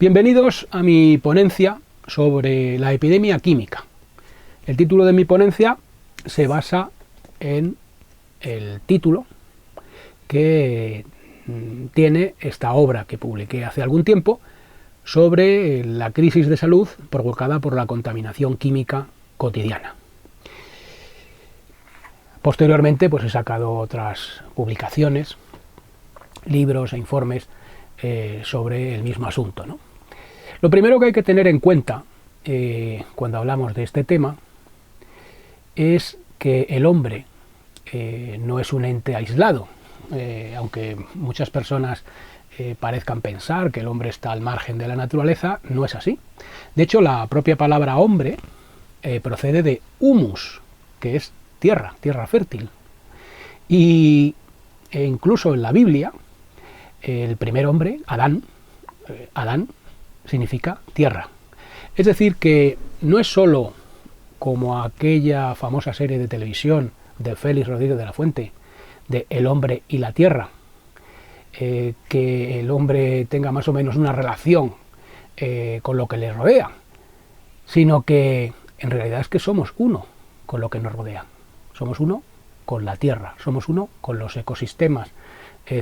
Bienvenidos a mi ponencia sobre la epidemia química. El título de mi ponencia se basa en el título que tiene esta obra que publiqué hace algún tiempo sobre la crisis de salud provocada por la contaminación química cotidiana. Posteriormente, pues he sacado otras publicaciones, libros e informes sobre el mismo asunto, ¿no? Lo primero que hay que tener en cuenta cuando hablamos de este tema es que el hombre no es un ente aislado, aunque muchas personas parezcan pensar que el hombre está al margen de la naturaleza, no es así. De hecho, la propia palabra hombre procede de humus, que es tierra fértil. E incluso en la Biblia, el primer hombre, Adán significa tierra. Es decir, que no es sólo como aquella famosa serie de televisión de Félix Rodríguez de la Fuente, de El hombre y la tierra, que el hombre tenga más o menos una relación con lo que le rodea, sino que en realidad es que somos uno con lo que nos rodea. Somos uno con la tierra, somos uno con los ecosistemas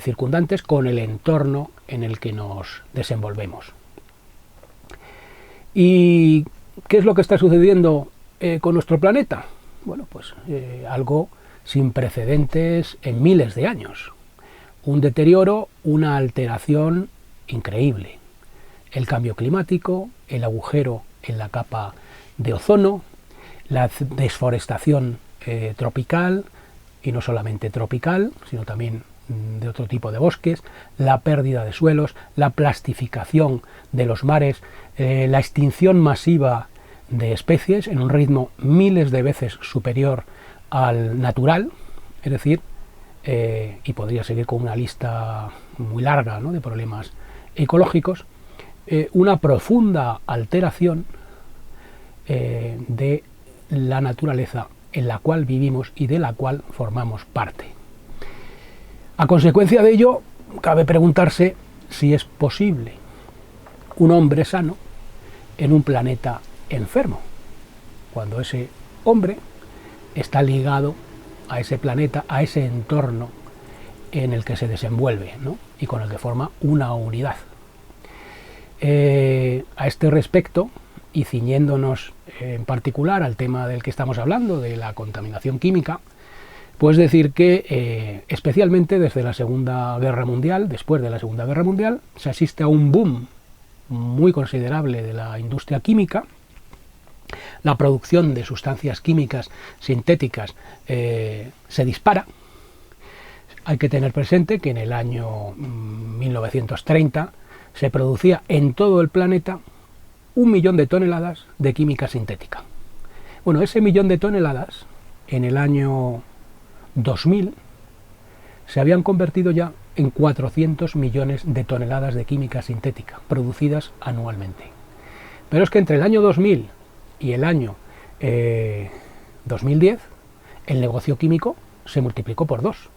circundantes, con el entorno en el que nos desenvolvemos. ¿Y qué es lo que está sucediendo con nuestro planeta? Bueno, pues algo sin precedentes en miles de años. Un deterioro, una alteración increíble. El cambio climático, el agujero en la capa de ozono, la desforestación tropical, y no solamente tropical, sino también de otro tipo de bosques, la pérdida de suelos, la plastificación de los mares, la extinción masiva de especies en un ritmo miles de veces superior al natural, es decir, y podría seguir con una lista muy larga, ¿no?, de problemas ecológicos, una profunda alteración de la naturaleza en la cual vivimos y de la cual formamos parte. A consecuencia de ello, cabe preguntarse si es posible un hombre sano en un planeta enfermo, cuando ese hombre está ligado a ese planeta, a ese entorno en el que se desenvuelve, ¿no?, y con el que forma una unidad. A este respecto, y ciñéndonos en particular al tema del que estamos hablando, de la contaminación química, pues decir que especialmente desde la Segunda Guerra Mundial, después de la Segunda Guerra Mundial, se asiste a un boom muy considerable de la industria química. La producción de sustancias químicas sintéticas se dispara. Hay que tener presente que en el año 1930 se producía en todo el planeta 1 millón de toneladas de química sintética. Bueno, ese millón de toneladas en el año 2000 se habían convertido ya en 400 millones de toneladas de química sintética producidas anualmente. Pero es que entre el año 2000 y el año 2010 el negocio químico se multiplicó por 2,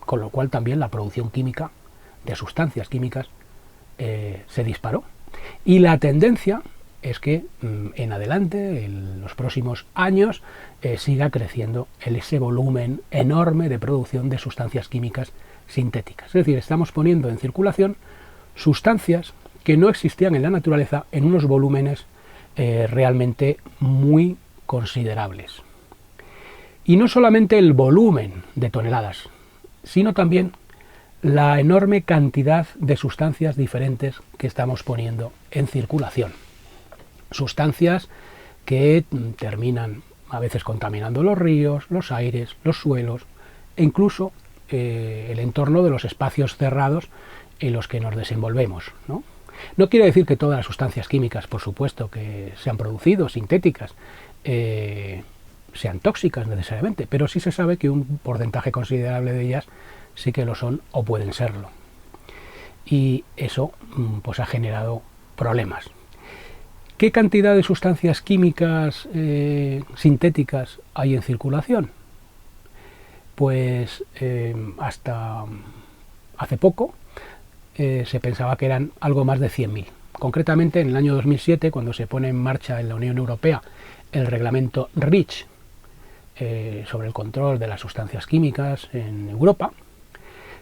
con lo cual también la producción química de sustancias químicas se disparó. Y la tendencia es que en adelante, en los próximos años, siga creciendo ese volumen enorme de producción de sustancias químicas sintéticas. Es decir, estamos poniendo en circulación sustancias que no existían en la naturaleza en unos volúmenes realmente muy considerables. Y no solamente el volumen de toneladas, sino también la enorme cantidad de sustancias diferentes que estamos poniendo en circulación. Sustancias que terminan a veces contaminando los ríos, los aires, los suelos e incluso el entorno de los espacios cerrados en los que nos desenvolvemos, ¿no? No quiere decir que todas las sustancias químicas, por supuesto, que se han producido, sintéticas, sean tóxicas necesariamente, pero sí se sabe que un porcentaje considerable de ellas sí que lo son o pueden serlo. Y eso pues ha generado problemas. ¿Qué cantidad de sustancias químicas sintéticas hay en circulación? Pues hasta hace poco se pensaba que eran algo más de 100.000, concretamente en el año 2007, cuando se pone en marcha en la Unión Europea el reglamento REACH sobre el control de las sustancias químicas en Europa,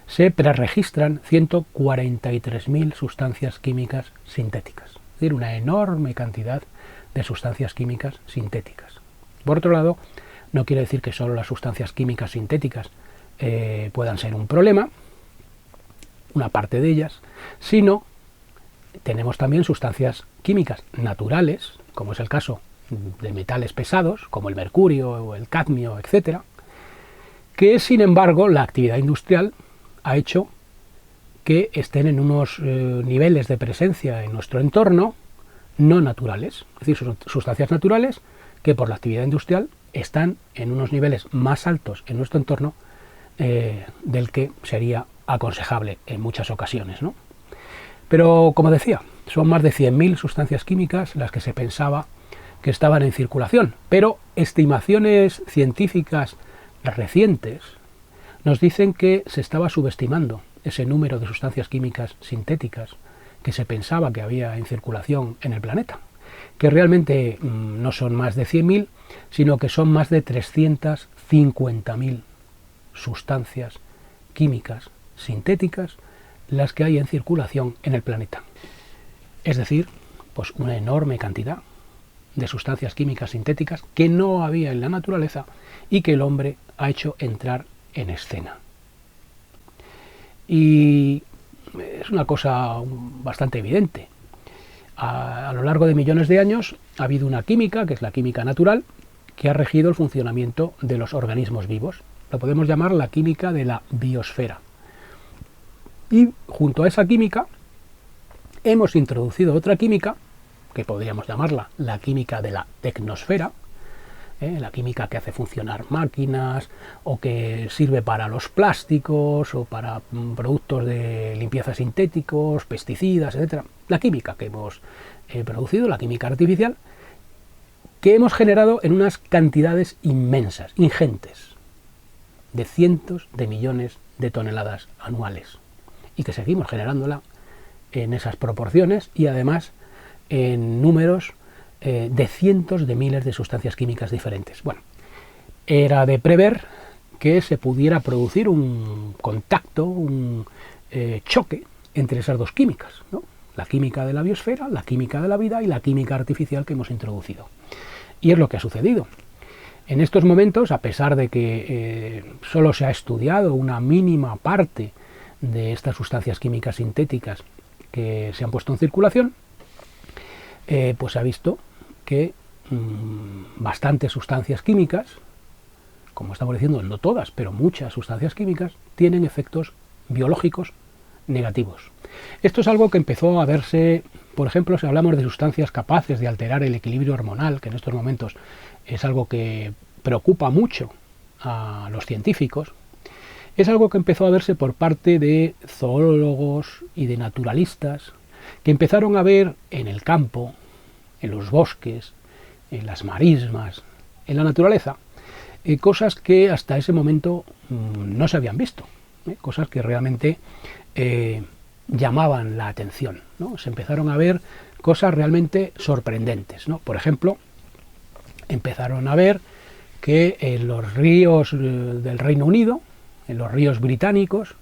se preregistran 143.000 sustancias químicas sintéticas, es decir, una enorme cantidad de sustancias químicas sintéticas. Por otro lado, no quiere decir que solo las sustancias químicas sintéticas puedan ser un problema, una parte de ellas, sino tenemos también sustancias químicas naturales, como es el caso de metales pesados, como el mercurio o el cadmio, etcétera, que sin embargo la actividad industrial ha hecho que estén en unos niveles de presencia en nuestro entorno no naturales, es decir, son sustancias naturales que por la actividad industrial están en unos niveles más altos en nuestro entorno del que sería aconsejable en muchas ocasiones, ¿no? Pero, como decía, son más de 100.000 sustancias químicas las que se pensaba que estaban en circulación, pero estimaciones científicas recientes nos dicen que se estaba subestimando ese número de sustancias químicas sintéticas que se pensaba que había en circulación en el planeta, que realmente no son más de 100.000, sino que son más de 350.000 sustancias químicas sintéticas las que hay en circulación en el planeta. Es decir, pues una enorme cantidad de sustancias químicas sintéticas que no había en la naturaleza y que el hombre ha hecho entrar en escena. Y es una cosa bastante evidente. A lo largo de millones de años ha habido una química, que es la química natural, que ha regido el funcionamiento de los organismos vivos. Lo podemos llamar la química de la biosfera. Y junto a esa química hemos introducido otra química, que podríamos llamarla la química de la tecnosfera, la química que hace funcionar máquinas o que sirve para los plásticos o para productos de limpieza sintéticos, pesticidas, etc. La química que hemos producido, la química artificial, que hemos generado en unas cantidades inmensas, ingentes, de cientos de millones de toneladas anuales, y que seguimos generándola en esas proporciones y además en números de cientos de miles de sustancias químicas diferentes. Bueno, era de prever que se pudiera producir un contacto, un choque entre esas dos químicas, ¿no? La química de la biosfera, la química de la vida y la química artificial que hemos introducido. Y es lo que ha sucedido. En estos momentos, a pesar de que solo se ha estudiado una mínima parte de estas sustancias químicas sintéticas que se han puesto en circulación, pues se ha visto que bastantes sustancias químicas, como estamos diciendo, no todas, pero muchas sustancias químicas, tienen efectos biológicos negativos. Esto es algo que empezó a verse, por ejemplo, si hablamos de sustancias capaces de alterar el equilibrio hormonal, que en estos momentos es algo que preocupa mucho a los científicos, es algo que empezó a verse por parte de zoólogos y de naturalistas, que empezaron a ver en el campo, en los bosques, en las marismas, en la naturaleza, cosas que hasta ese momento no se habían visto, cosas que realmente llamaban la atención, ¿no? Se empezaron a ver cosas realmente sorprendentes, ¿no? Por ejemplo, empezaron a ver que en los ríos del Reino Unido, en los ríos británicos,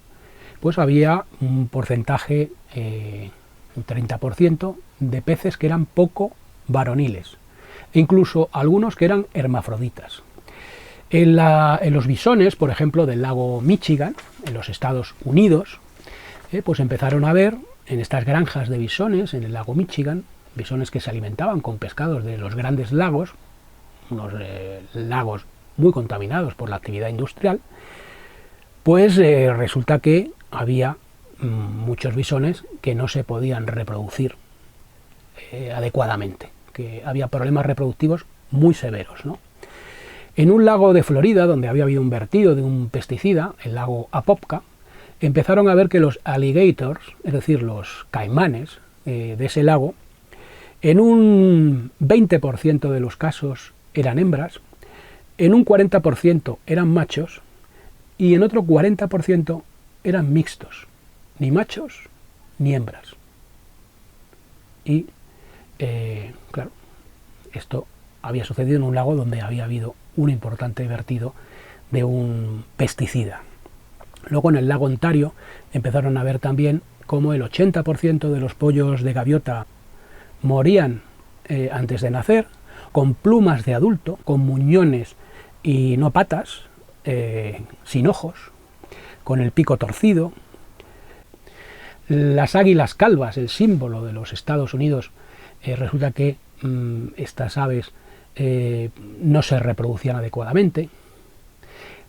pues había un porcentaje, un 30% de peces que eran poco varoniles, e incluso algunos que eran hermafroditas. En los bisones, por ejemplo, del lago Michigan, en los Estados Unidos, pues empezaron a ver en estas granjas de bisones, en el lago Michigan, bisones que se alimentaban con pescados de los grandes lagos, unos lagos muy contaminados por la actividad industrial, pues resulta que había muchos bisones que no se podían reproducir adecuadamente, que había problemas reproductivos muy severos, ¿no? En un lago de Florida, donde había habido un vertido de un pesticida, el lago Apopka, empezaron a ver que los alligators, es decir, los caimanes de ese lago, en un 20% de los casos eran hembras, en un 40% eran machos y en otro 40% eran mixtos, ni machos ni hembras. y, claro, esto había sucedido en un lago donde había habido un importante vertido de un pesticida. Luego en el lago Ontario empezaron a ver también cómo el 80% de los pollos de gaviota morían antes de nacer, con plumas de adulto, con muñones y no patas, sin ojos, con el pico torcido. Las águilas calvas, el símbolo de los Estados Unidos, resulta que estas aves no se reproducían adecuadamente.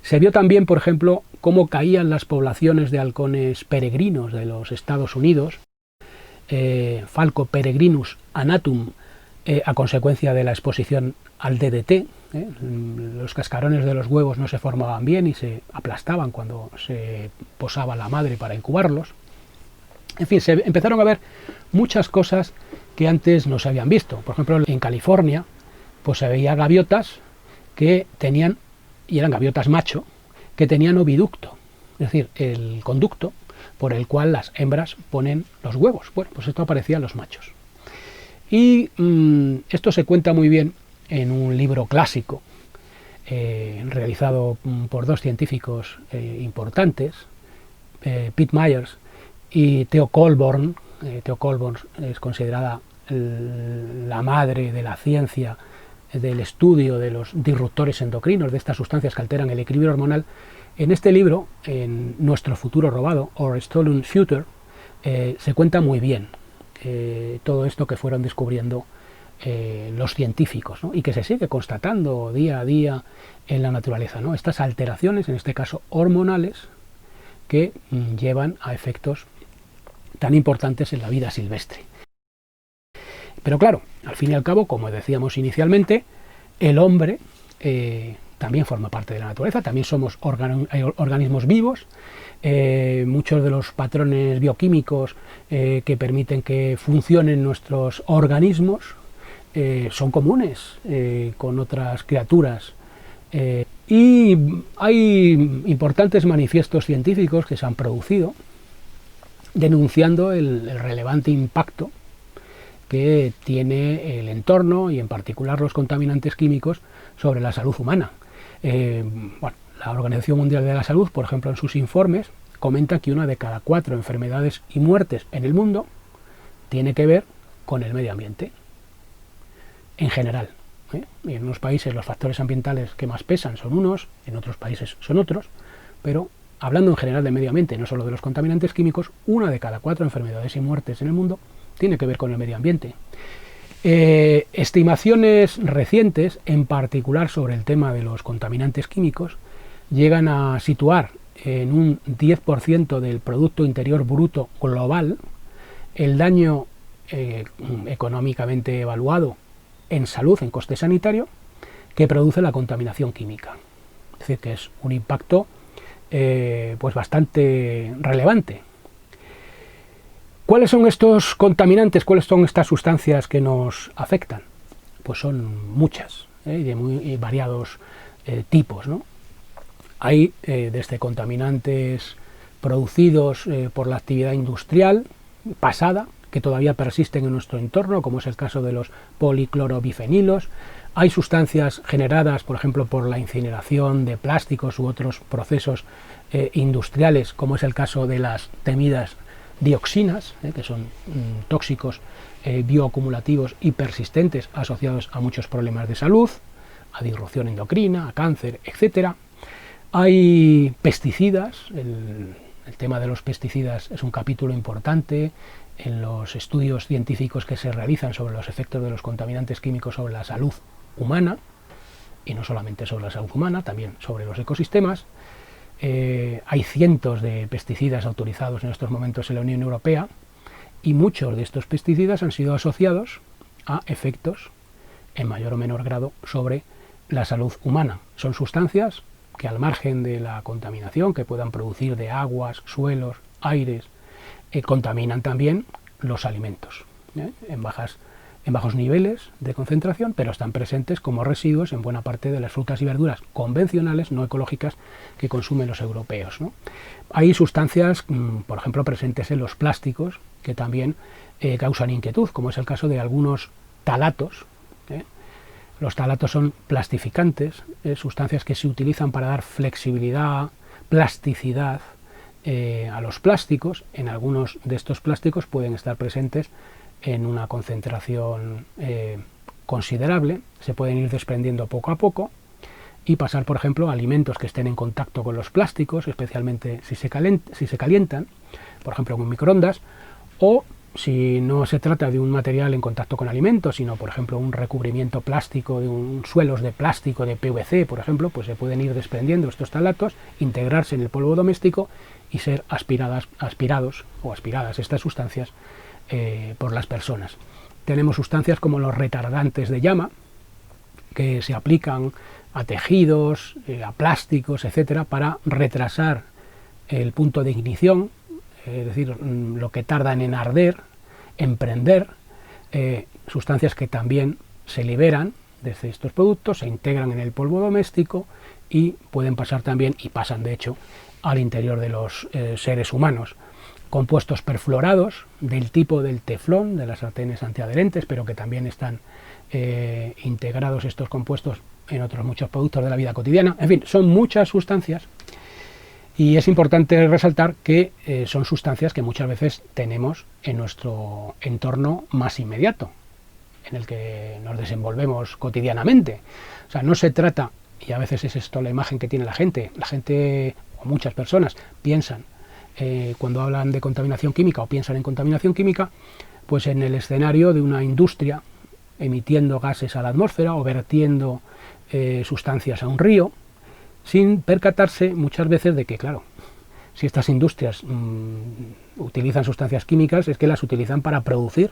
Se vio también, por ejemplo, cómo caían las poblaciones de halcones peregrinos de los Estados Unidos, Falco peregrinus anatum, a consecuencia de la exposición al DDT. Los cascarones de los huevos no se formaban bien y se aplastaban cuando se posaba la madre para incubarlos. En fin, se empezaron a ver muchas cosas que antes no se habían visto. Por ejemplo, en California pues se veía gaviotas que tenían, y eran gaviotas macho, que tenían oviducto, es decir, el conducto por el cual las hembras ponen los huevos. Bueno, pues esto aparecía en los machos. Y esto se cuenta muy bien en un libro clásico realizado por dos científicos importantes, Pitt Myers y Theo Colborn. Theo Colborn es considerada la madre de la ciencia del estudio de los disruptores endocrinos, de estas sustancias que alteran el equilibrio hormonal. En este libro, en Nuestro futuro robado, Our Stolen Future, se cuenta muy bien todo esto que fueron descubriendo los científicos, ¿no? Y que se sigue constatando día a día en la naturaleza, ¿no? Estas alteraciones, en este caso hormonales, que llevan a efectos tan importantes en la vida silvestre. Pero claro, al fin y al cabo, como decíamos inicialmente, el hombre también forma parte de la naturaleza, también somos organismos vivos. Muchos de los patrones bioquímicos que permiten que funcionen nuestros organismos son comunes con otras criaturas. Y hay importantes manifiestos científicos que se han producido denunciando el relevante impacto que tiene el entorno y en particular los contaminantes químicos sobre la salud humana. Bueno, la Organización Mundial de la Salud, por ejemplo, en sus informes comenta que 1 de cada 4 enfermedades y muertes en el mundo tiene que ver con el medio ambiente en general. En unos países los factores ambientales que más pesan son unos, en otros países son otros, pero hablando en general del medio ambiente, no solo de los contaminantes químicos, 1 de cada 4 enfermedades y muertes en el mundo tiene que ver con el medio ambiente. Estimaciones recientes, en particular sobre el tema de los contaminantes químicos, llegan a situar en un 10% del Producto Interior Bruto global el daño económicamente evaluado en salud, en coste sanitario, que produce la contaminación química. Es decir, que es un impacto pues bastante relevante. ¿Cuáles son estos contaminantes? ¿Cuáles son estas sustancias que nos afectan? Pues son muchas, de muy variados tipos, ¿no? Hay desde contaminantes producidos por la actividad industrial pasada, que todavía persisten en nuestro entorno, como es el caso de los policlorobifenilos. Hay sustancias generadas, por ejemplo, por la incineración de plásticos u otros procesos industriales, como es el caso de las temidas dioxinas, que son tóxicos bioacumulativos y persistentes asociados a muchos problemas de salud, a disrupción endocrina, a cáncer, etc. Hay pesticidas, el tema de los pesticidas es un capítulo importante en los estudios científicos que se realizan sobre los efectos de los contaminantes químicos sobre la salud humana, y no solamente sobre la salud humana, también sobre los ecosistemas. Hay cientos de pesticidas autorizados en estos momentos en la Unión Europea y muchos de estos pesticidas han sido asociados a efectos en mayor o menor grado sobre la salud humana. Son sustancias que al margen de la contaminación que puedan producir de aguas, suelos, aires, contaminan también los alimentos en bajas en bajos niveles de concentración, pero están presentes como residuos en buena parte de las frutas y verduras convencionales, no ecológicas, que consumen los europeos, ¿no? Hay sustancias, por ejemplo, presentes en los plásticos, que también causan inquietud, como es el caso de algunos talatos. Los talatos son plastificantes, sustancias que se utilizan para dar flexibilidad, plasticidad a los plásticos. En algunos de estos plásticos pueden estar presentes en una concentración considerable, se pueden ir desprendiendo poco a poco y pasar, por ejemplo, a alimentos que estén en contacto con los plásticos, especialmente si se calientan, por ejemplo, con microondas, o si no se trata de un material en contacto con alimentos, sino, por ejemplo, un recubrimiento plástico, de un suelos de plástico, de PVC, por ejemplo, pues se pueden ir desprendiendo estos talatos, integrarse en el polvo doméstico y ser aspirados o aspiradas estas sustancias por las personas. Tenemos sustancias como los retardantes de llama, que se aplican a tejidos, a plásticos, etcétera, para retrasar el punto de ignición, es decir, lo que tardan en arder, en prender, sustancias que también se liberan desde estos productos, se integran en el polvo doméstico y pueden pasar también, y pasan de hecho, al interior de los seres humanos. Compuestos perfluorados del tipo del teflón, de las sartenes antiadherentes, pero que también están integrados estos compuestos en otros muchos productos de la vida cotidiana. En fin, son muchas sustancias. Y es importante resaltar que son sustancias que muchas veces tenemos en nuestro entorno más inmediato, en el que nos desenvolvemos cotidianamente. O sea, no se trata, y a veces es esto la imagen que tiene la gente o muchas personas piensan, cuando hablan de contaminación química o piensan en contaminación química, pues en el escenario de una industria emitiendo gases a la atmósfera o vertiendo sustancias a un río, sin percatarse muchas veces de que, claro, si estas industrias utilizan sustancias químicas, es que las utilizan para producir,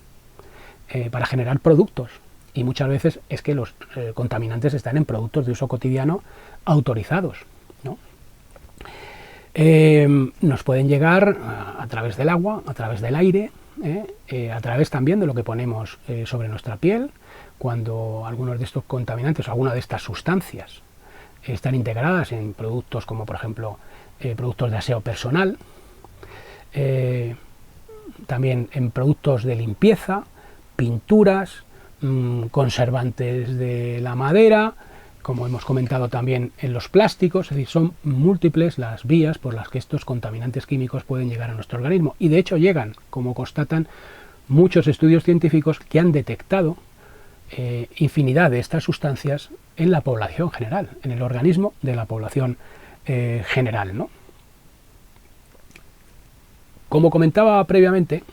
para generar productos. Y muchas veces es que los contaminantes están en productos de uso cotidiano autorizados, ¿no? Nos pueden llegar a través del agua, a través del aire, a través también de lo que ponemos sobre nuestra piel, cuando algunos de estos contaminantes o alguna de estas sustancias están integradas en productos como, por ejemplo, productos de aseo personal, también en productos de limpieza, pinturas, conservantes de la madera, como hemos comentado también en los plásticos. Es decir, son múltiples las vías por las que estos contaminantes químicos pueden llegar a nuestro organismo, y de hecho llegan, como constatan muchos estudios científicos que han detectado infinidad de estas sustancias en la población general, en el organismo de la población general, ¿no? Como comentaba previamente,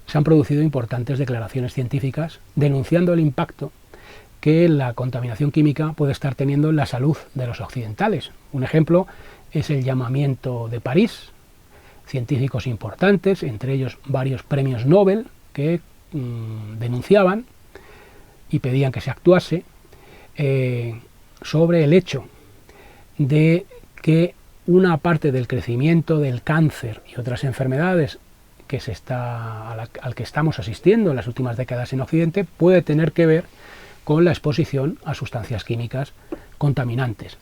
se han producido importantes declaraciones científicas denunciando el impacto que la contaminación química puede estar teniendo en la salud de los occidentales. Un ejemplo es el llamamiento de París, científicos importantes, entre ellos varios premios Nobel, que denunciaban y pedían que se actuase sobre el hecho de que una parte del crecimiento del cáncer y otras enfermedades que al que estamos asistiendo en las últimas décadas en Occidente puede tener que ver con la exposición a sustancias químicas contaminantes.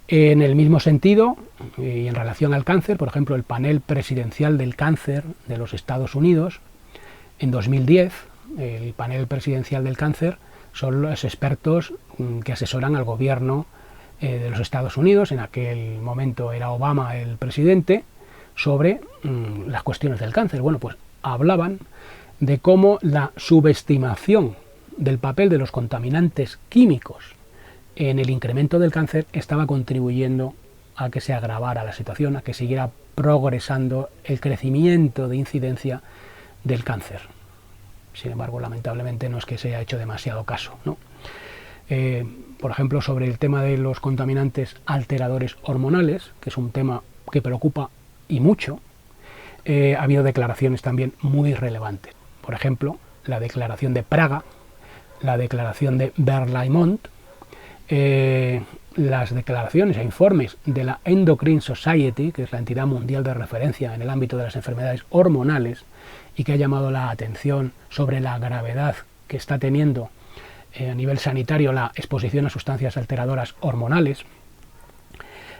En el mismo sentido, y en relación al cáncer, por ejemplo, el panel presidencial del cáncer de los Estados Unidos, en 2010, el panel presidencial del cáncer son los expertos que asesoran al gobierno de los Estados Unidos, en aquel momento era Obama el presidente, sobre las cuestiones del cáncer. Bueno, pues hablaban de cómo la subestimación del papel de los contaminantes químicos en el incremento del cáncer estaba contribuyendo a que se agravara la situación, a que siguiera progresando el crecimiento de incidencia del cáncer. Sin embargo, lamentablemente no es que se haya hecho demasiado caso, ¿no? Por ejemplo, sobre el tema de los contaminantes alteradores hormonales, que es un tema que preocupa y mucho, ha habido declaraciones también muy relevantes. Por ejemplo, la declaración de Praga, la declaración de Berlaymont, las declaraciones e informes de la Endocrine Society, que es la entidad mundial de referencia en el ámbito de las enfermedades hormonales y que ha llamado la atención sobre la gravedad que está teniendo a nivel sanitario la exposición a sustancias alteradoras hormonales.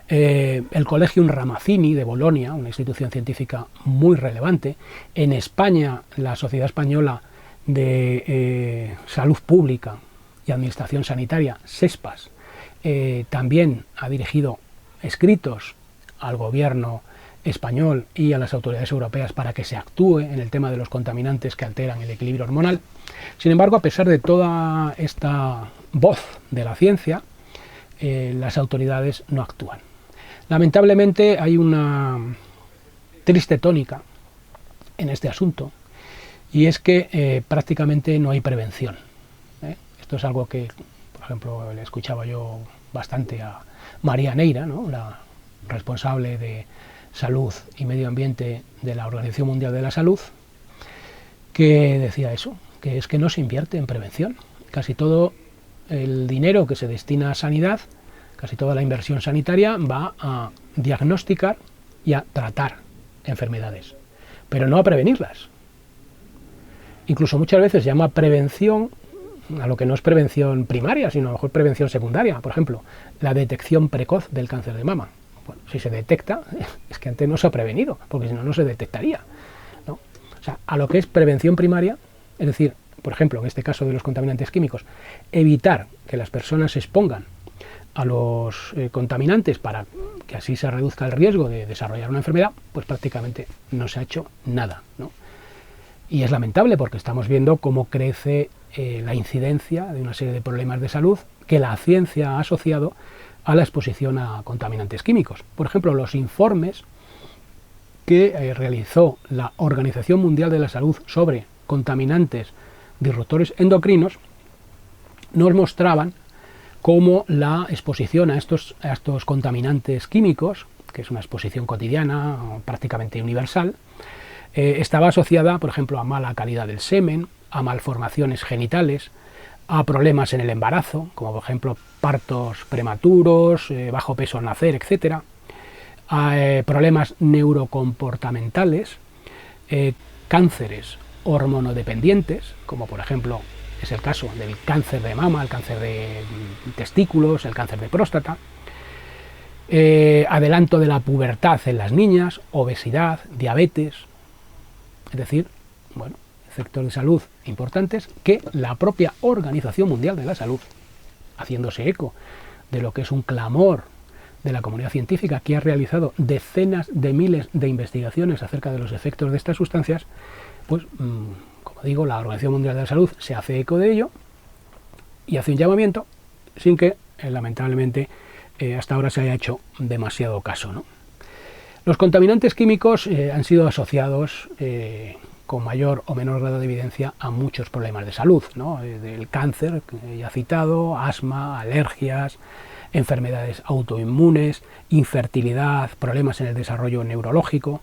El Collegium Ramazzini de Bolonia, una institución científica muy relevante. En España, la Sociedad Española de Salud Pública y Administración Sanitaria, SESPAS, también ha dirigido escritos al gobierno español y a las autoridades europeas para que se actúe en el tema de los contaminantes que alteran el equilibrio hormonal. Sin embargo, a pesar de toda esta voz de la ciencia, las autoridades no actúan. Lamentablemente hay una triste tónica en este asunto, y es que prácticamente no hay prevención. Esto es algo que, por ejemplo, le escuchaba yo bastante a María Neira, ¿no?, la responsable de Salud y Medio Ambiente de la Organización Mundial de la Salud, que decía eso, que es que no se invierte en prevención. Casi todo el dinero que se destina a sanidad, casi toda la inversión sanitaria va a diagnosticar y a tratar enfermedades, pero no a prevenirlas. Incluso muchas veces se llama prevención a lo que no es prevención primaria, sino a lo mejor prevención secundaria. Por ejemplo, la detección precoz del cáncer de mama. Bueno, si se detecta, es que antes no se ha prevenido, porque si no, no se detectaría, ¿no? O sea, a lo que es prevención primaria, es decir, por ejemplo, en este caso de los contaminantes químicos, evitar que las personas se expongan a los contaminantes para que así se reduzca el riesgo de desarrollar una enfermedad, pues prácticamente no se ha hecho nada, ¿no? Y es lamentable porque estamos viendo cómo crece la incidencia de una serie de problemas de salud que la ciencia ha asociado a la exposición a contaminantes químicos. Por ejemplo, los informes que realizó la Organización Mundial de la Salud sobre contaminantes disruptores endocrinos nos mostraban cómo la exposición a estos contaminantes químicos, que es una exposición cotidiana, prácticamente universal, estaba asociada, por ejemplo, a mala calidad del semen, a malformaciones genitales, a problemas en el embarazo, como por ejemplo partos prematuros, bajo peso al nacer, etc., a problemas neurocomportamentales, cánceres hormonodependientes, como por ejemplo es el caso del cáncer de mama, el cáncer de testículos, el cáncer de próstata, adelanto de la pubertad en las niñas, obesidad, diabetes, es decir, bueno, efectos de salud importantes que la propia Organización Mundial de la Salud, haciéndose eco de lo que es un clamor de la comunidad científica que ha realizado decenas de miles de investigaciones acerca de los efectos de estas sustancias, pues, como digo, la Organización Mundial de la Salud se hace eco de ello y hace un llamamiento sin que, lamentablemente, hasta ahora se haya hecho demasiado caso, ¿no? Los contaminantes químicos han sido asociados con mayor o menor grado de evidencia a muchos problemas de salud, ¿no? Del cáncer, que ya he citado, asma, alergias, enfermedades autoinmunes, infertilidad, problemas en el desarrollo neurológico,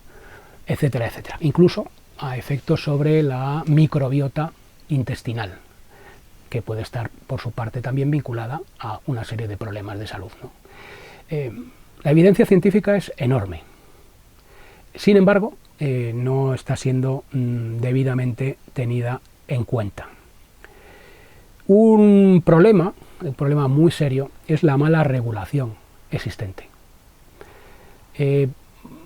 etcétera, etcétera. Incluso a efectos sobre la microbiota intestinal, que puede estar por su parte también vinculada a una serie de problemas de salud, ¿no? La evidencia científica es enorme. Sin embargo, no está siendo debidamente tenida en cuenta. Un problema muy serio es la mala regulación existente.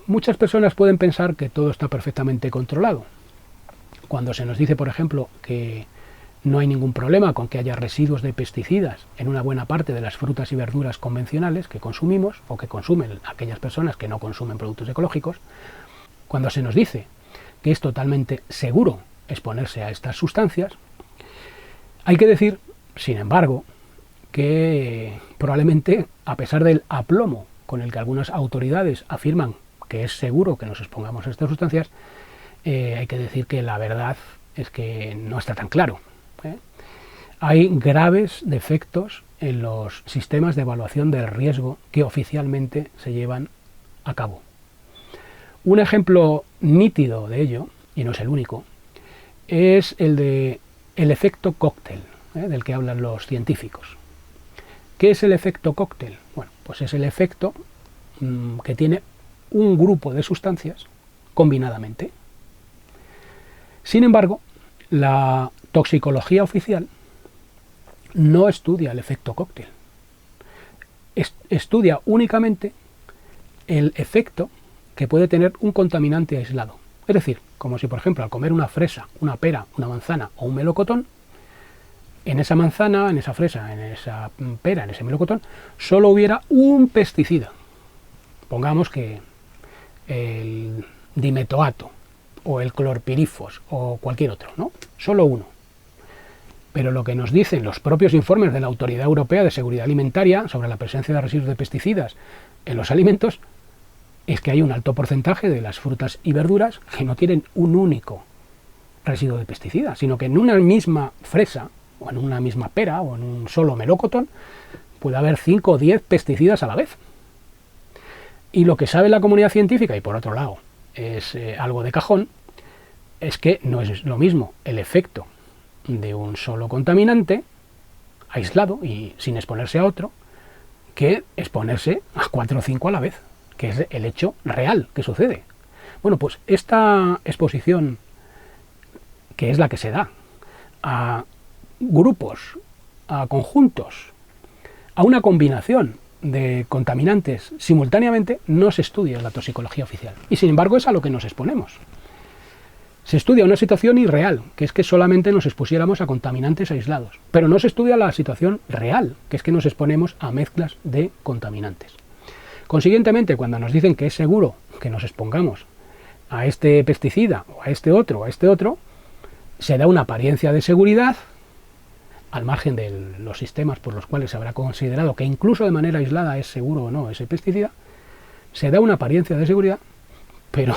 Muchas personas pueden pensar que todo está perfectamente controlado. Cuando se nos dice, por ejemplo, que no hay ningún problema con que haya residuos de pesticidas en una buena parte de las frutas y verduras convencionales que consumimos o que consumen aquellas personas que no consumen productos ecológicos, cuando se nos dice que es totalmente seguro exponerse a estas sustancias, hay que decir, sin embargo, que probablemente, a pesar del aplomo con el que algunas autoridades afirman que es seguro que nos expongamos a estas sustancias, hay que decir que la verdad es que no está tan claro. Hay graves defectos en los sistemas de evaluación del riesgo que oficialmente se llevan a cabo. Un ejemplo nítido de ello, y no es el único, es el efecto cóctel, del que hablan los científicos. ¿Qué es el efecto cóctel? Bueno, pues es el efecto que tiene un grupo de sustancias combinadamente. Sin embargo, la toxicología oficial no estudia el efecto cóctel. Estudia únicamente el efecto que puede tener un contaminante aislado. Es decir, como si por ejemplo al comer una fresa, una pera, una manzana o un melocotón, en esa manzana, en esa fresa, en esa pera, en ese melocotón, solo hubiera un pesticida. Pongamos que el dimetoato o el clorpirifos o cualquier otro, ¿no? Solo uno. Pero lo que nos dicen los propios informes de la Autoridad Europea de Seguridad Alimentaria sobre la presencia de residuos de pesticidas en los alimentos es que hay un alto porcentaje de las frutas y verduras que no tienen un único residuo de pesticidas, sino que en una misma fresa o en una misma pera o en un solo melocotón puede haber 5 o 10 pesticidas a la vez. Y lo que sabe la comunidad científica, y por otro lado es algo de cajón, es que no es lo mismo el efecto de un solo contaminante aislado y sin exponerse a otro que exponerse a 4 o 5 a la vez, que es el hecho real que sucede. Bueno, pues esta exposición, que es la que se da a grupos, a conjuntos, a una combinación de contaminantes simultáneamente, no se estudia en la toxicología oficial. Y sin embargo es a lo que nos exponemos. Se estudia una situación irreal, que es que solamente nos expusiéramos a contaminantes aislados. Pero no se estudia la situación real, que es que nos exponemos a mezclas de contaminantes. Consiguientemente, cuando nos dicen que es seguro que nos expongamos a este pesticida o a este otro, se da una apariencia de seguridad, al margen de los sistemas por los cuales se habrá considerado que incluso de manera aislada es seguro o no ese pesticida, se da una apariencia de seguridad, pero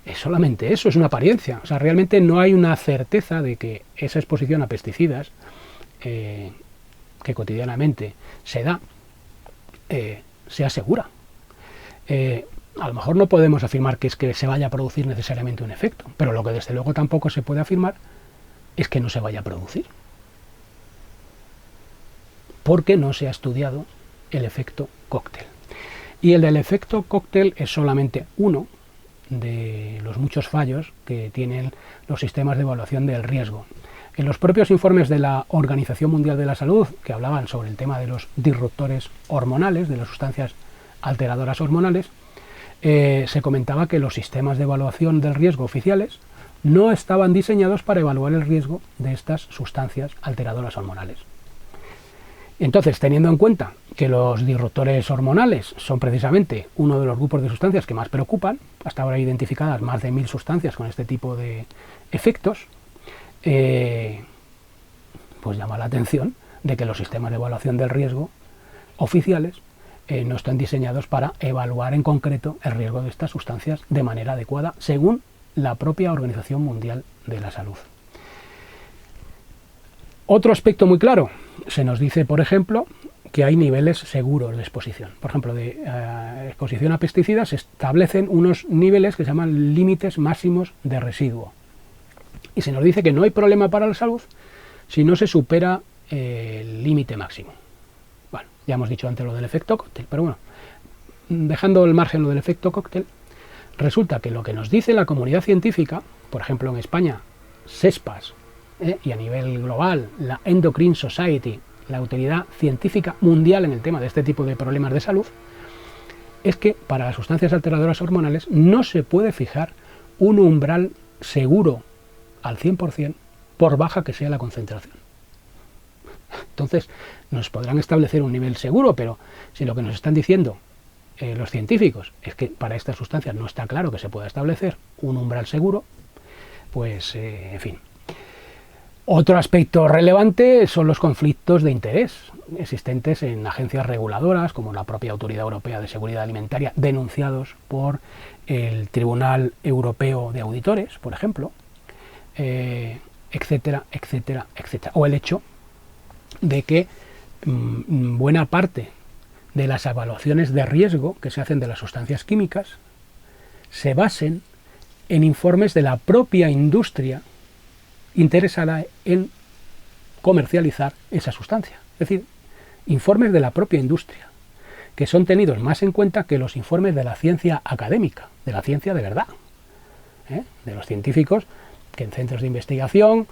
es solamente eso, es una apariencia. O sea, realmente no hay una certeza de que esa exposición a pesticidas que cotidianamente se da sea segura. A lo mejor no podemos afirmar que es que se vaya a producir necesariamente un efecto, pero lo que desde luego tampoco se puede afirmar es que no se vaya a producir, porque no se ha estudiado el efecto cóctel. Y el del efecto cóctel es solamente uno de los muchos fallos que tienen los sistemas de evaluación del riesgo. En los propios informes de la Organización Mundial de la Salud, que hablaban sobre el tema de los disruptores hormonales, de las sustancias alteradoras hormonales, se comentaba que los sistemas de evaluación del riesgo oficiales no estaban diseñados para evaluar el riesgo de estas sustancias alteradoras hormonales. Entonces, teniendo en cuenta que los disruptores hormonales son precisamente uno de los grupos de sustancias que más preocupan, hasta ahora identificadas más de 1000 sustancias con este tipo de efectos, pues llama la atención de que los sistemas de evaluación del riesgo oficiales no están diseñados para evaluar en concreto el riesgo de estas sustancias de manera adecuada, según la propia Organización Mundial de la Salud. Otro aspecto muy claro, se nos dice, por ejemplo, que hay niveles seguros de exposición. Por ejemplo, de exposición a pesticidas se establecen unos niveles que se llaman límites máximos de residuo. Y se nos dice que no hay problema para la salud si no se supera el límite máximo. Bueno, ya hemos dicho antes lo del efecto cóctel, pero bueno, dejando al margen lo del efecto cóctel, resulta que lo que nos dice la comunidad científica, por ejemplo en España, SESPAS, y a nivel global, la Endocrine Society, la autoridad científica mundial en el tema de este tipo de problemas de salud, es que para las sustancias alteradoras hormonales no se puede fijar un umbral seguro al 100% por baja que sea la concentración. Entonces, nos podrán establecer un nivel seguro, pero si lo que nos están diciendo los científicos es que para estas sustancias no está claro que se pueda establecer un umbral seguro, pues, en fin. Otro aspecto relevante son los conflictos de interés existentes en agencias reguladoras, como la propia Autoridad Europea de Seguridad Alimentaria, denunciados por el Tribunal Europeo de Auditores, por ejemplo, etcétera, etcétera, etcétera. O el hecho de que buena parte de las evaluaciones de riesgo que se hacen de las sustancias químicas se basen en informes de la propia industria interesada en comercializar esa sustancia. Es decir, informes de la propia industria, que son tenidos más en cuenta que los informes de la ciencia académica, de la ciencia de verdad, de los científicos que en centros de investigación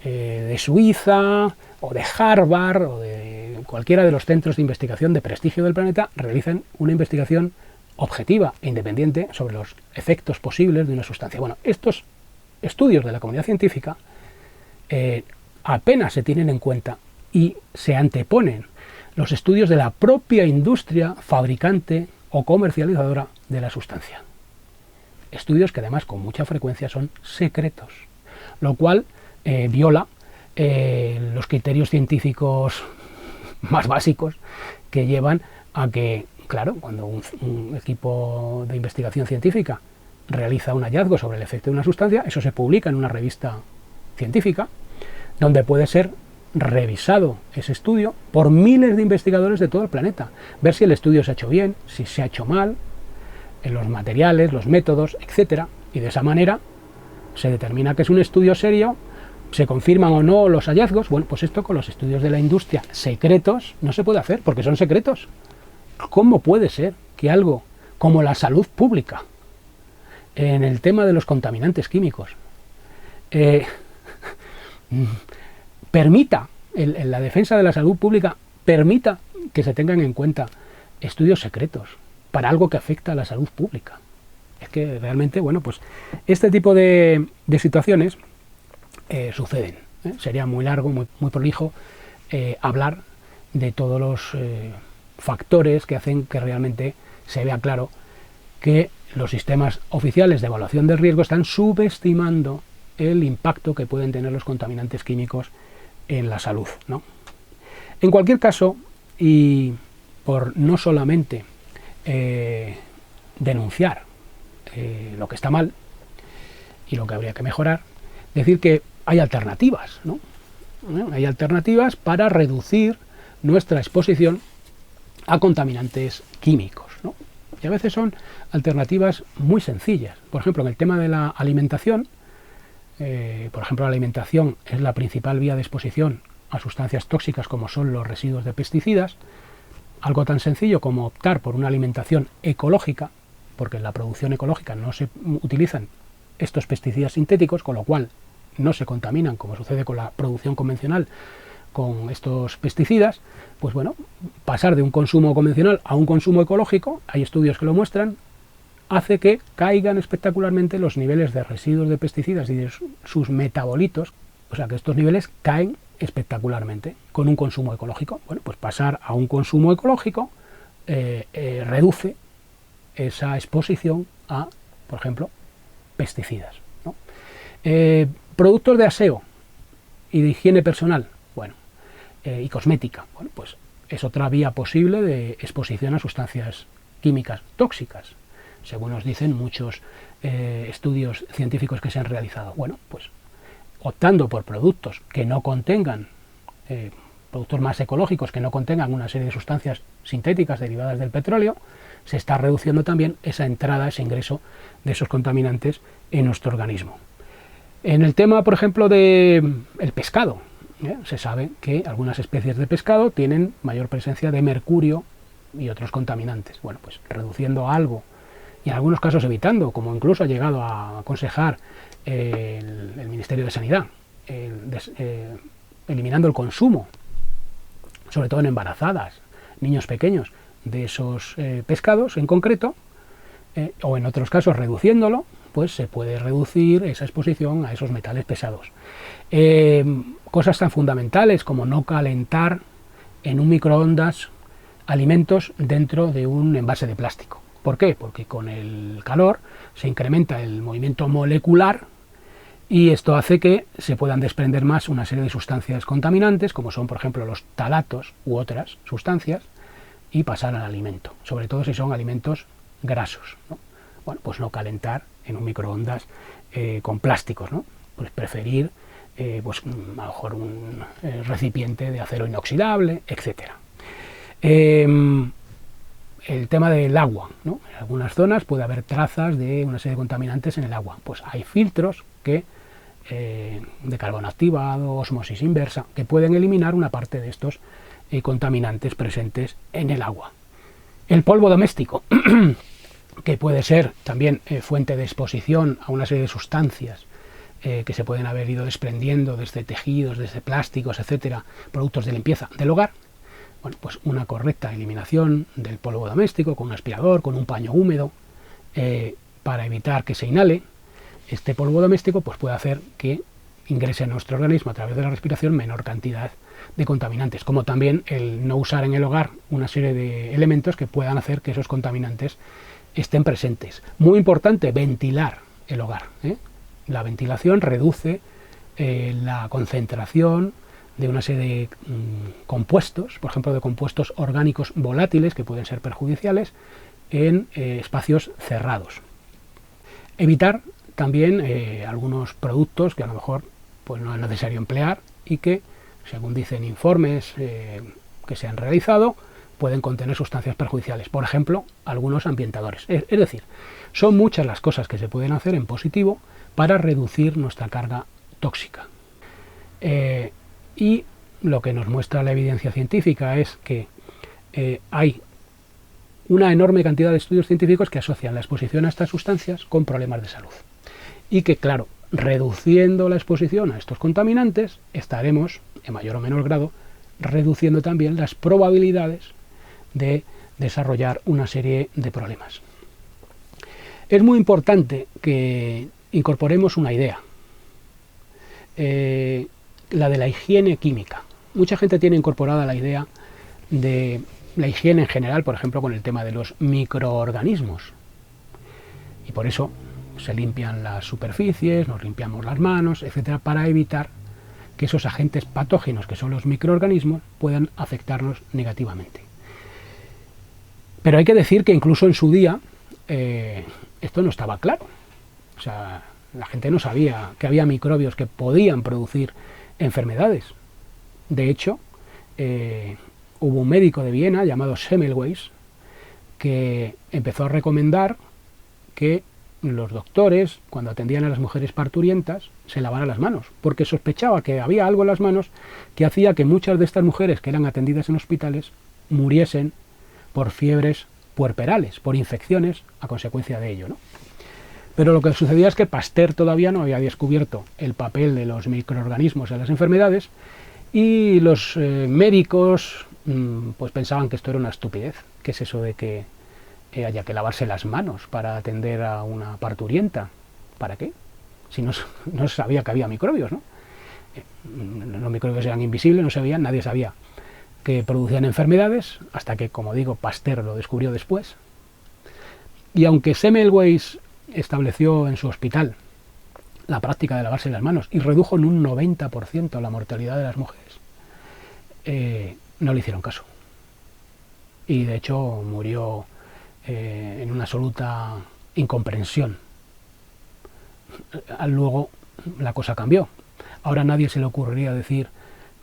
de Suiza o de Harvard o de cualquiera de los centros de investigación de prestigio del planeta realicen una investigación objetiva e independiente sobre los efectos posibles de una sustancia. Bueno, estos estudios de la comunidad científica apenas se tienen en cuenta y se anteponen los estudios de la propia industria fabricante o comercializadora de la sustancia. Estudios que además con mucha frecuencia son secretos, lo cual viola los criterios científicos más básicos que llevan a que, claro, cuando un equipo de investigación científica realiza un hallazgo sobre el efecto de una sustancia, eso se publica en una revista científica, donde puede ser revisado ese estudio por miles de investigadores de todo el planeta, ver si el estudio se ha hecho bien, si se ha hecho mal, en los materiales, los métodos, etcétera, y de esa manera se determina que es un estudio serio, se confirman o no los hallazgos. Bueno, pues esto con los estudios de la industria secretos no se puede hacer porque son secretos. ¿Cómo puede ser que algo como la salud pública, en el tema de los contaminantes químicos, permita, en la defensa de la salud pública, permita que se tengan en cuenta estudios secretos para algo que afecta a la salud pública? Es que realmente, bueno, pues este tipo de situaciones suceden. Sería muy largo, muy prolijo hablar de todos los factores que hacen que realmente se vea claro que los sistemas oficiales de evaluación del riesgo están subestimando el impacto que pueden tener los contaminantes químicos en la salud, ¿no? En cualquier caso, y por no solamente denunciar lo que está mal y lo que habría que mejorar, decir que hay alternativas, ¿no? Hay alternativas para reducir nuestra exposición a contaminantes químicos, ¿no? Y a veces son alternativas muy sencillas. Por ejemplo, en el tema de la alimentación, por ejemplo, la alimentación es la principal vía de exposición a sustancias tóxicas como son los residuos de pesticidas. Algo tan sencillo como optar por una alimentación ecológica, porque en la producción ecológica no se utilizan estos pesticidas sintéticos, con lo cual no se contaminan, como sucede con la producción convencional con estos pesticidas. Pues bueno, pasar de un consumo convencional a un consumo ecológico, hay estudios que lo muestran, hace que caigan espectacularmente los niveles de residuos de pesticidas y de sus metabolitos, o sea que estos niveles caen espectacularmente con un consumo ecológico. Bueno, pues pasar a un consumo ecológico reduce esa exposición a, por ejemplo, pesticidas, ¿no? Productos de aseo y de higiene personal, bueno, y cosmética, bueno, pues es otra vía posible de exposición a sustancias químicas tóxicas, según nos dicen muchos estudios científicos que se han realizado. Bueno, pues optando por productos que no contengan, productos más ecológicos, que no contengan una serie de sustancias sintéticas derivadas del petróleo, se está reduciendo también esa entrada, ese ingreso de esos contaminantes en nuestro organismo. En el tema, por ejemplo, del pescado, se sabe que algunas especies de pescado tienen mayor presencia de mercurio y otros contaminantes. Bueno, pues reduciendo algo, y en algunos casos evitando, como incluso ha llegado a aconsejar el Ministerio de Sanidad, eliminando el consumo, sobre todo en embarazadas, niños pequeños, de esos pescados en concreto, o en otros casos reduciéndolo, pues se puede reducir esa exposición a esos metales pesados. Cosas tan fundamentales como no calentar en un microondas alimentos dentro de un envase de plástico. ¿Por qué? Porque con el calor se incrementa el movimiento molecular y esto hace que se puedan desprender más una serie de sustancias contaminantes, como son, por ejemplo, los talatos u otras sustancias, y pasar al alimento, sobre todo si son alimentos grasos, ¿no? Bueno, pues no calentar en un microondas con plásticos, ¿no? Pues preferir pues a lo mejor un recipiente de acero inoxidable, etcétera. El tema del agua, ¿no? En algunas zonas puede haber trazas de una serie de contaminantes en el agua. Pues hay filtros que de carbono activado, ósmosis inversa, que pueden eliminar una parte de estos contaminantes presentes en el agua. El polvo doméstico, que puede ser también fuente de exposición a una serie de sustancias que se pueden haber ido desprendiendo desde tejidos, desde plásticos, etcétera, productos de limpieza del hogar. Bueno, pues una correcta eliminación del polvo doméstico con un aspirador, con un paño húmedo, para evitar que se inhale este polvo doméstico, pues puede hacer que ingrese a nuestro organismo a través de la respiración menor cantidad de contaminantes, como también el no usar en el hogar una serie de elementos que puedan hacer que esos contaminantes estén presentes. Muy importante, ventilar el hogar. La ventilación reduce la concentración de una serie de compuestos, por ejemplo de compuestos orgánicos volátiles que pueden ser perjudiciales en espacios cerrados. Evitar también algunos productos que a lo mejor pues no es necesario emplear y que, según dicen informes que se han realizado, pueden contener sustancias perjudiciales, por ejemplo, algunos ambientadores. Es decir, son muchas las cosas que se pueden hacer en positivo para reducir nuestra carga tóxica. Y lo que nos muestra la evidencia científica es que hay una enorme cantidad de estudios científicos que asocian la exposición a estas sustancias con problemas de salud. Y que, claro, reduciendo la exposición a estos contaminantes, estaremos, en mayor o menor grado, reduciendo también las probabilidades de desarrollar una serie de problemas. Es muy importante que incorporemos una idea, la de la higiene química. Mucha gente tiene incorporada la idea de la higiene en general, por ejemplo, con el tema de los microorganismos. Y por eso se limpian las superficies, nos limpiamos las manos, etcétera, para evitar que esos agentes patógenos, que son los microorganismos, puedan afectarnos negativamente. Pero hay que decir que incluso en su día esto no estaba claro. O sea, la gente no sabía que había microbios que podían producir enfermedades. De hecho, hubo un médico de Viena llamado Semmelweis que empezó a recomendar que los doctores, cuando atendían a las mujeres parturientas, se lavaran las manos, porque sospechaba que había algo en las manos que hacía que muchas de estas mujeres que eran atendidas en hospitales muriesen por fiebres puerperales, por infecciones a consecuencia de ello, ¿no? Pero lo que sucedía es que Pasteur todavía no había descubierto el papel de los microorganismos en las enfermedades y los médicos pues pensaban que esto era una estupidez. ¿Qué es eso de que haya que lavarse las manos para atender a una parturienta? ¿Para qué? Si no se sabía que había microbios, ¿no? Los microbios eran invisibles, no se veían, nadie sabía que producían enfermedades, hasta que, como digo, Pasteur lo descubrió después. Y aunque Semmelweis estableció en su hospital la práctica de lavarse las manos y redujo en un 90% la mortalidad de las mujeres, no le hicieron caso. Y de hecho murió en una absoluta incomprensión. Luego la cosa cambió. Ahora a nadie se le ocurriría decir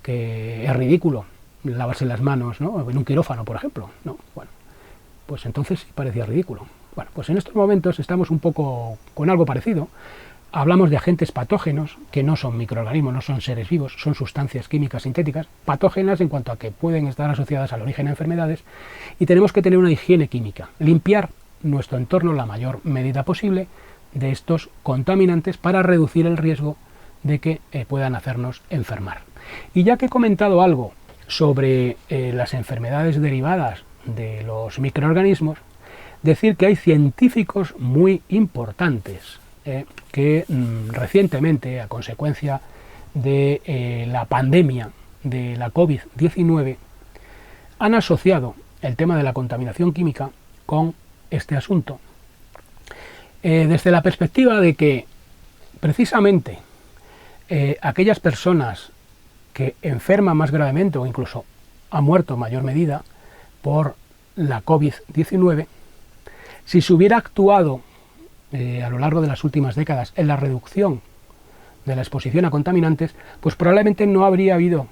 que es ridículo lavarse las manos, ¿no?, en un quirófano, por ejemplo. No, bueno, pues entonces sí parecía ridículo. Bueno, pues en estos momentos estamos un poco con algo parecido. Hablamos de agentes patógenos, que no son microorganismos, no son seres vivos, son sustancias químicas sintéticas, patógenas en cuanto a que pueden estar asociadas al origen de enfermedades, y tenemos que tener una higiene química, limpiar nuestro entorno en la mayor medida posible de estos contaminantes para reducir el riesgo de que puedan hacernos enfermar. Y ya que he comentado algo sobre las enfermedades derivadas de los microorganismos, decir que hay científicos muy importantes que recientemente, a consecuencia de la pandemia de la COVID-19, han asociado el tema de la contaminación química con este asunto, desde la perspectiva de que precisamente aquellas personas que enferman más gravemente o incluso han muerto en mayor medida por la COVID-19, si se hubiera actuado a lo largo de las últimas décadas en la reducción de la exposición a contaminantes, pues probablemente no habría habido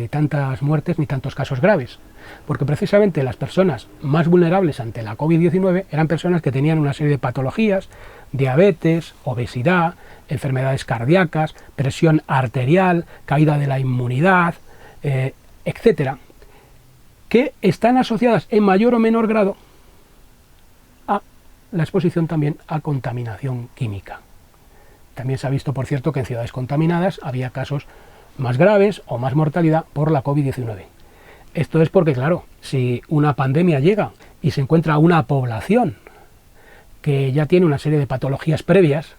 tantas muertes ni tantos casos graves, porque precisamente las personas más vulnerables ante la COVID-19 eran personas que tenían una serie de patologías, diabetes, obesidad, enfermedades cardíacas, presión arterial, caída de la inmunidad, etcétera, que están asociadas en mayor o menor grado a la exposición también a contaminación química. También se ha visto, por cierto, que en ciudades contaminadas había casos más graves o más mortalidad por la COVID-19. Esto es porque, claro, si una pandemia llega y se encuentra una población que ya tiene una serie de patologías previas,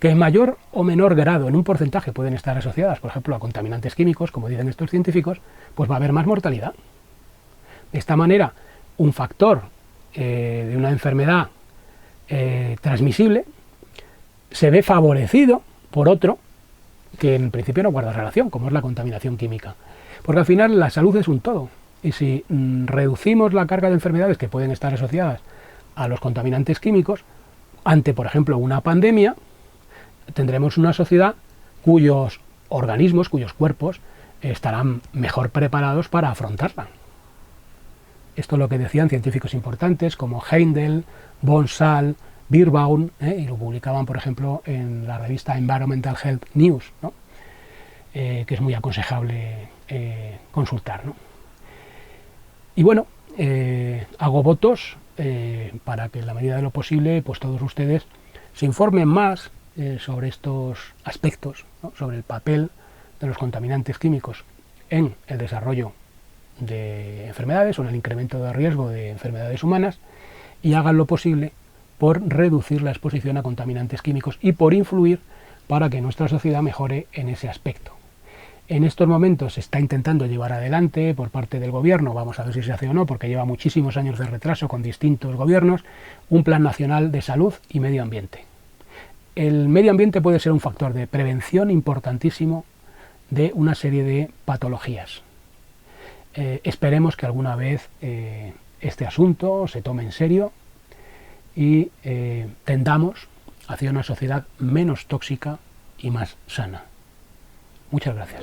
que en mayor o menor grado, en un porcentaje, pueden estar asociadas, por ejemplo, a contaminantes químicos, como dicen estos científicos, pues va a haber más mortalidad. De esta manera, un factor de una enfermedad transmisible se ve favorecido por otro que en principio no guarda relación, como es la contaminación química. Porque al final la salud es un todo. Y si reducimos la carga de enfermedades que pueden estar asociadas a los contaminantes químicos, ante, por ejemplo, una pandemia, tendremos una sociedad cuyos organismos, cuyos cuerpos, estarán mejor preparados para afrontarla. Esto es lo que decían científicos importantes como Heindel, Bonsall, Beerbaum, y lo publicaban, por ejemplo, en la revista Environmental Health News, ¿no? Que es muy aconsejable consultar, ¿no? Y bueno, hago votos para que en la medida de lo posible, pues todos ustedes se informen más sobre estos aspectos, ¿no? Sobre el papel de los contaminantes químicos en el desarrollo de enfermedades o en el incremento de riesgo de enfermedades humanas, y hagan lo posible por reducir la exposición a contaminantes químicos y por influir para que nuestra sociedad mejore en ese aspecto. En estos momentos se está intentando llevar adelante por parte del gobierno, vamos a ver si se hace o no, porque lleva muchísimos años de retraso con distintos gobiernos, un plan nacional de salud y medio ambiente. El medio ambiente puede ser un factor de prevención importantísimo de una serie de patologías. Esperemos que alguna vez este asunto se tome en serio y tendamos hacia una sociedad menos tóxica y más sana. Muchas gracias.